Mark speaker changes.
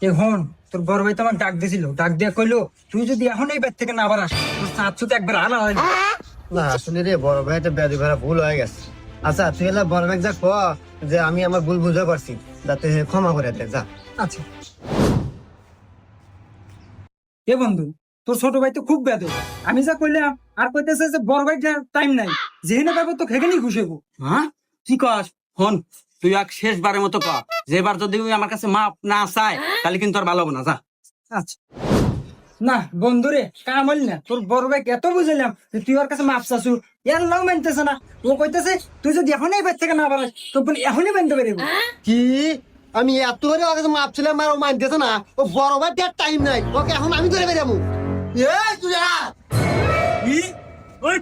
Speaker 1: এ হন, তোর বড় ভাই তো আমার ডাক দিছিল, ডাক দিয়া কইলো তুই যদি এখন এই বাড়ি থেকে না বাড়াস তোর চাচ্ছু তো একবার আলা হয় না।
Speaker 2: না আসলে রে বড় ভাই একটা বেয়াদবি করা ভুল হয়ে গেছে। আচ্ছা তুই এলা বড় ভাই যা কো যে আমি আমার ভুল বুঝতে পারছি, যাতে ক্ষমা করে দে যা।
Speaker 1: আচ্ছা এ বন্ধু, তোর ছোট ভাই তো খুব বেদ, আমি যা কইলাম আর কইতেছে যে বড় ভাই টাইম নাই, যেখানে পাবো তো খেকেনি ঘুষেবো।
Speaker 3: হ্যাঁ কি কস? হন, তুই এক শেষবারের মতো ক, যেবার যদি তুই আমার কাছে মাপ না চায় তাহলে কিন্তু আর ভালো হবে না, যা।
Speaker 1: আচ্ছা না বন্ধুরে, কাম হইল না, তোর বড় ভাই এত বুঝাইলাম যে তুই ওর কাছে মাপ চাচ্ছু, এর নাও মানতেছে না। ও কইতেছে তুই যদি এখন এই বাড়ি থেকে না বাড়াস তো বলি এখনই মানতে পারবো।
Speaker 2: কি আমি এত করে ওর কাছে মাপ ছিলাম আর ও মানতেছে না? ও বড় ভাই দেওয়ার টাইম নাই, ওকে এখন আমি ধরে বেরাবো। এই তুই আ!
Speaker 3: কি? ওই,